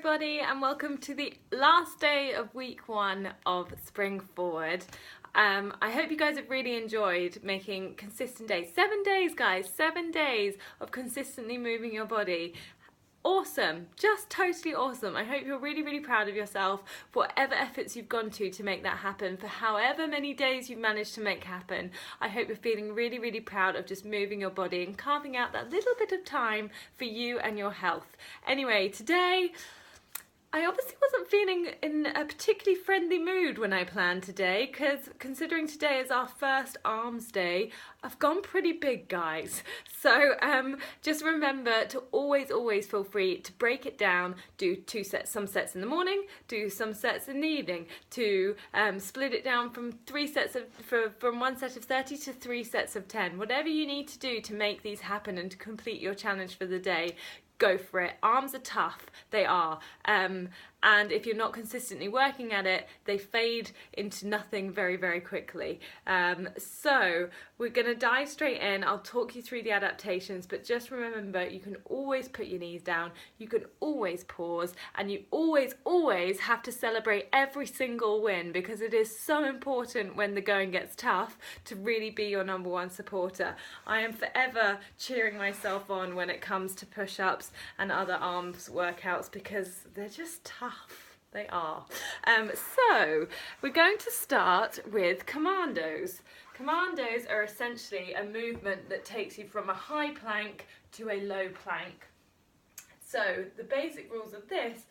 everybody, and welcome to the last day of week 1 of Spring Forward. I hope you guys have really enjoyed making consistent days. 7 days, guys, 7 days of consistently moving your body. Awesome, just totally awesome. I hope you're really proud of yourself for whatever efforts you've gone to make that happen, for however many days you've managed to make happen. I hope you're feeling really proud of just moving your body and carving out that little bit of time for you and your health. Anyway, today I obviously wasn't feeling in a particularly friendly mood when I planned today, because considering today is our first arms day, I've gone pretty big, guys. So just remember to always feel free to break it down, do 2 sets, some sets in the morning, do some sets in the evening, to split it down from 3 sets of, from 1 set of 30 to 3 sets of 10. Whatever you need to do to make these happen and to complete your challenge for the day, go for it. Arms are tough, they are, and if you're not consistently working at it, they fade into nothing very quickly. So we're gonna dive straight in. I'll talk you through the adaptations, but just remember, you can always put your knees down, you can always pause, and you always have to celebrate every single win, because it is so important when the going gets tough to really be your #1 supporter. I am forever cheering myself on when it comes to push-ups and other arms workouts, because they're just tough. They are. So we're going to start with commandos. Commandos are essentially a movement that takes you from a high plank to a low plank. So the basic rules of this: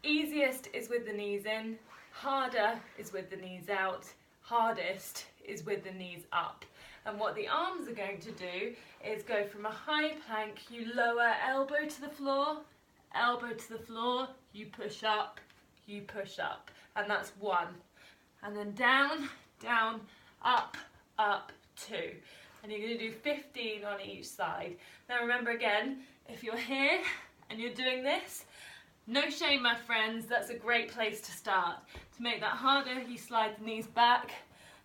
easiest is with the knees in, harder is with the knees out, hardest is with the knees up. And what the arms are going to do is go from a high plank, you lower elbow to the floor, you push up, and that's 1. And then down, up, 2. And you're going to do 15 on each side. Now remember, again, if you're here and you're doing this, no shame, my friends, that's a great place to start. To make that harder, you slide the knees back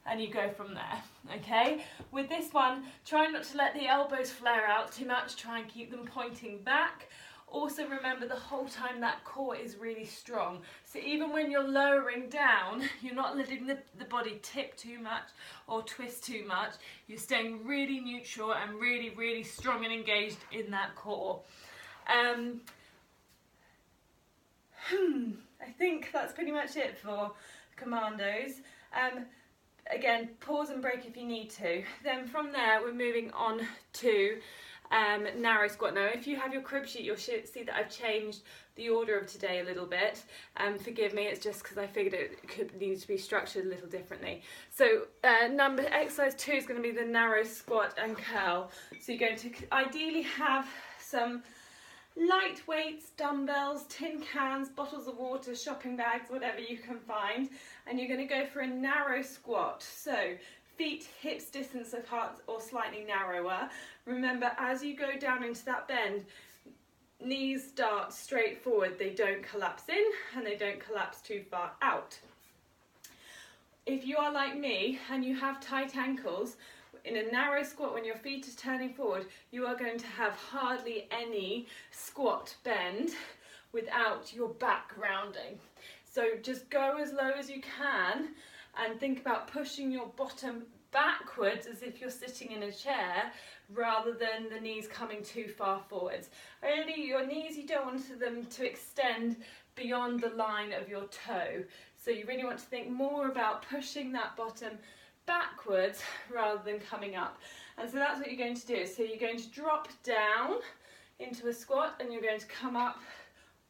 and you go from there, okay? With this one, try not to let the elbows flare out too much, try and keep them pointing back. Also remember, the whole time that core is really strong. So even when you're lowering down, you're not letting the body tip too much or twist too much. You're staying really neutral and really strong and engaged in that core. I think that's pretty much it for commandos. Again, pause and break if you need to. Then from there, we're moving on to narrow squat. Now, if you have your crib sheet, you'll see that I've changed the order of today a little bit. Forgive me, it's just because I figured it could need to be structured a little differently. So exercise 2 is going to be the narrow squat and curl. So you're going to ideally have some light weights, dumbbells, tin cans, bottles of water, shopping bags, whatever you can find, and you're going to go for a narrow squat. So feet hips distance apart or slightly narrower. Remember, as you go down into that bend, knees start straight forward, they don't collapse in and they don't collapse too far out. If you are like me and you have tight ankles, in a narrow squat, when your feet are turning forward, you are going to have hardly any squat bend without your back rounding. So just go as low as you can and think about pushing your bottom backwards as if you're sitting in a chair, rather than the knees coming too far forwards. Only your knees, you don't want them to extend beyond the line of your toe. So you really want to think more about pushing that bottom backwards rather than coming up. And so that's what you're going to do. So you're going to drop down into a squat and you're going to come up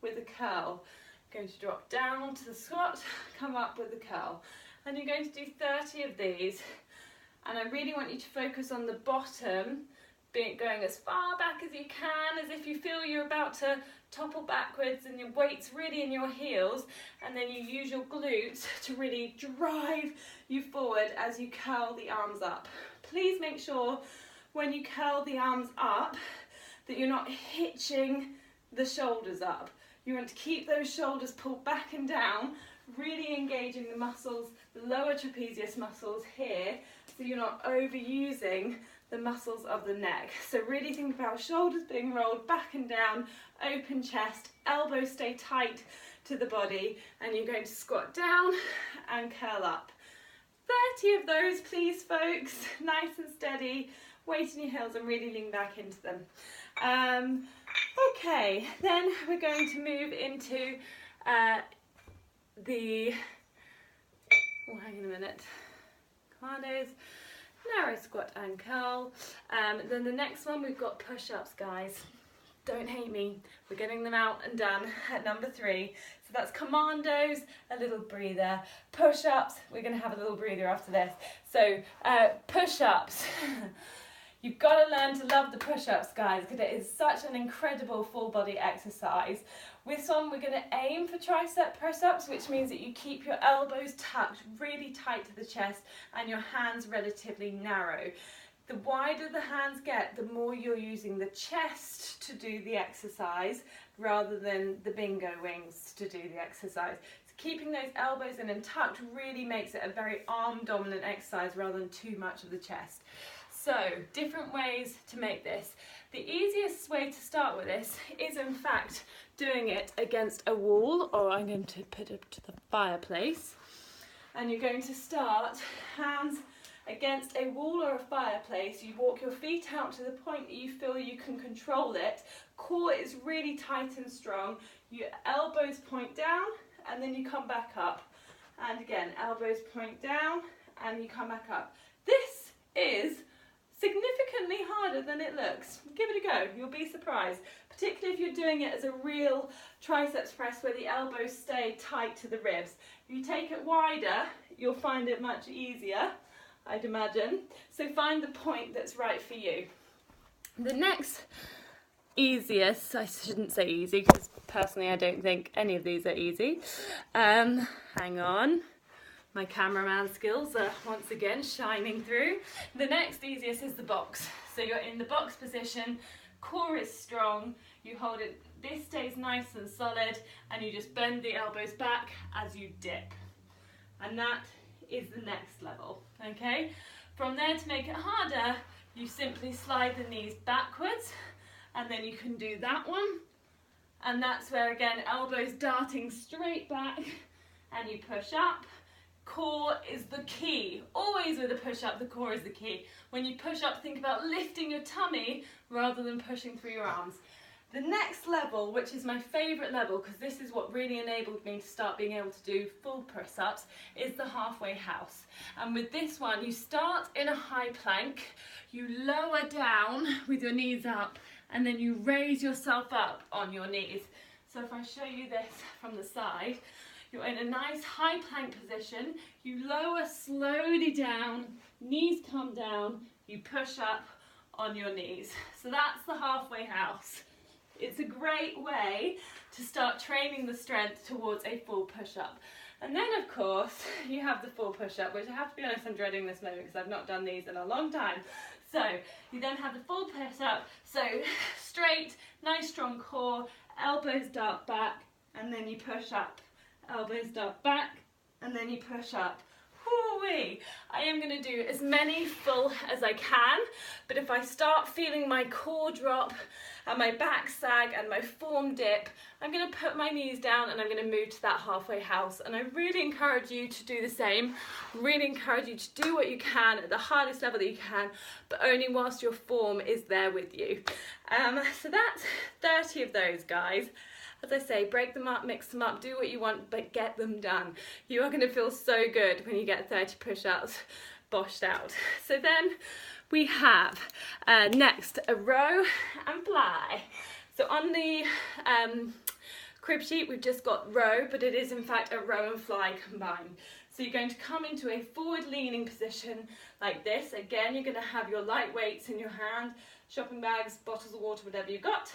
with a curl. You're going to drop down to the squat, come up with a curl. And you're going to do 30 of these. And I really want you to focus on the bottom, going as far back as you can, as if you feel you're about to topple backwards and your weight's really in your heels, and then you use your glutes to really drive you forward as you curl the arms up. Please make sure when you curl the arms up that you're not hitching the shoulders up. You want to keep those shoulders pulled back and down, really engaging the muscles, the lower trapezius muscles here, so you're not overusing the muscles of the neck. So really think about shoulders being rolled back and down, open chest, elbows stay tight to the body, and you're going to squat down and curl up. 30 of those, please, folks. Nice and steady. Weight in your heels and really lean back into them. Okay, then we're going to move into hang on a minute. Commandos, narrow squat and curl. Then the next one, we've got push-ups, guys. Don't hate me, we're getting them out and done at number 3. So that's commandos, a little breather. Push-ups, we're going to have a little breather after this. So push-ups. You've got to learn to love the push-ups, guys, because it is such an incredible full body exercise. With this one, we're going to aim for tricep press-ups, which means that you keep your elbows tucked really tight to the chest and your hands relatively narrow. The wider the hands get, the more you're using the chest to do the exercise rather than the bingo wings to do the exercise. So keeping those elbows in and tucked really makes it a very arm-dominant exercise rather than too much of the chest. So, different ways to make this. The easiest way to start with this is in fact doing it against a wall, or I'm going to put it to the fireplace. And you're going to start hands against a wall or a fireplace. You walk your feet out to the point that you feel you can control it. Core is really tight and strong. Your elbows point down and then you come back up. And again, elbows point down and you come back up. This is significantly harder than it looks. Give it a go, you'll be surprised. Particularly if you're doing it as a real triceps press where the elbows stay tight to the ribs. If you take it wider, you'll find it much easier, I'd imagine. So find the point that's right for you. The next easiest, I shouldn't say easy because personally I don't think any of these are easy. Hang on. My cameraman skills are once again shining through. The next easiest is the box. So you're in the box position, core is strong, you hold it, this stays nice and solid, and you just bend the elbows back as you dip. And that is the next level, okay? From there, to make it harder, you simply slide the knees backwards, and then you can do that one. And that's where, again, elbows darting straight back, and you push up. Core is the key. Always with a push-up, the core is the key. When you push up, think about lifting your tummy rather than pushing through your arms. The next level, which is my favourite level, because this is what really enabled me to start being able to do full press-ups, is the halfway house. And with this one, you start in a high plank, you lower down with your knees up, and then you raise yourself up on your knees. So if I show you this from the side, you're in a nice high plank position, you lower slowly down, knees come down, you push up on your knees. So that's the halfway house. It's a great way to start training the strength towards a full push-up. And then of course, you have the full push-up, which I have to be honest, I'm dreading this moment because I've not done these in a long time. So you then have the full push-up, so straight, nice strong core, elbows dart back, and then you push up. Elbows dart back, and then you push up. Whoo-wee! I am going to do as many full as I can, but if I start feeling my core drop and my back sag and my form dip, I'm going to put my knees down and I'm going to move to that halfway house. And I really encourage you to do the same. Really encourage you to do what you can at the hardest level that you can, but only whilst your form is there with you. So that's 30 of those, guys. As I say, break them up, mix them up, do what you want, but get them done. You are going to feel so good when you get 30 push-ups boshed out. So then we have next a row and fly. So on the crib sheet we've just got row, but it is in fact a row and fly combined. So you're going to come into a forward leaning position like this. Again, you're going to have your light weights in your hand, shopping bags, bottles of water, whatever you've got.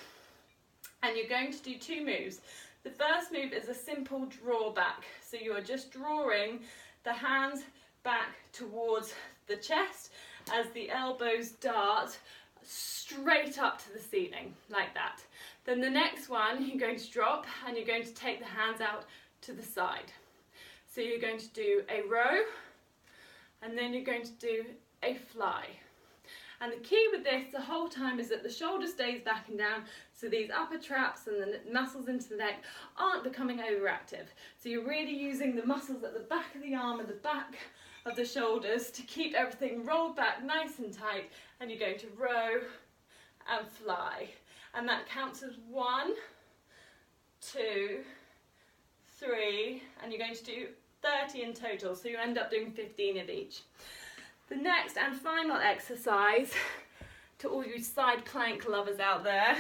And you're going to do 2 moves. The first move is a simple draw back. So you're just drawing the hands back towards the chest as the elbows dart straight up to the ceiling, like that. Then the next one, you're going to drop and you're going to take the hands out to the side. So you're going to do a row and then you're going to do a fly. And the key with this the whole time is that the shoulder stays back and down, so these upper traps and the muscles into the neck aren't becoming overactive. So you're really using the muscles at the back of the arm and the back of the shoulders to keep everything rolled back nice and tight, and you're going to row and fly. And that counts as 1, 2, 3, and you're going to do 30 in total, so you end up doing 15 of each. The next and final exercise, to all you side plank lovers out there,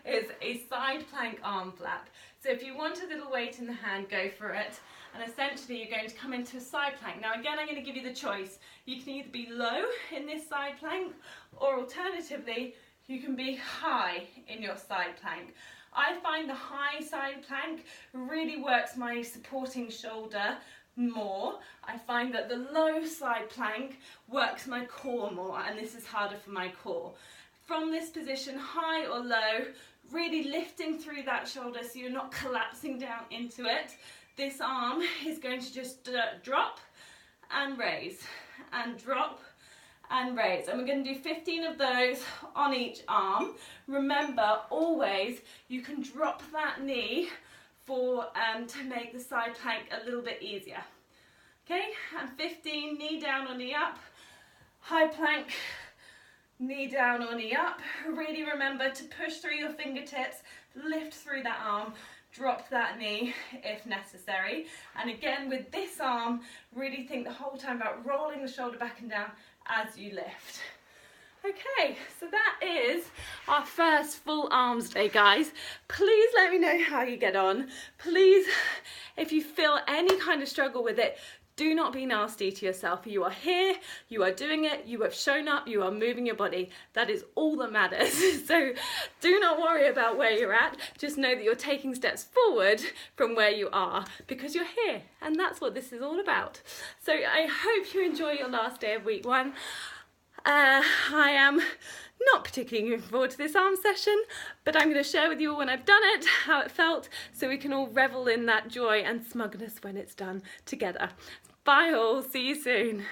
is a side plank arm flap. So if you want a little weight in the hand, go for it. And essentially you're going to come into a side plank. Now again, I'm going to give you the choice. You can either be low in this side plank, or alternatively, you can be high in your side plank. I find the high side plank really works my supporting shoulder more. I find that the low side plank works my core more, and this is harder for my core. From this position, high or low, really lifting through that shoulder so you're not collapsing down into it. This arm is going to just drop and raise, and drop and raise, and we're going to do 15 of those on each arm. Remember, always you can drop that knee for to make the side plank a little bit easier. Okay, and 15, knee down or knee up, high plank, knee down or knee up. Really remember to push through your fingertips, lift through that arm, drop that knee if necessary. And again, with this arm, really think the whole time about rolling the shoulder back and down as you lift. Okay, so that is our first full arms day, guys. Please let me know how you get on. Please, if you feel any kind of struggle with it, do not be nasty to yourself. You are here, you are doing it, you have shown up, you are moving your body. That is all that matters. So do not worry about where you're at. Just know that you're taking steps forward from where you are, because you're here, and that's what this is all about. So I hope you enjoy your last day of week 1. I am not particularly looking forward to this arm session, but I'm going to share with you all when I've done it, how it felt, so we can all revel in that joy and smugness when it's done together. Bye all, see you soon.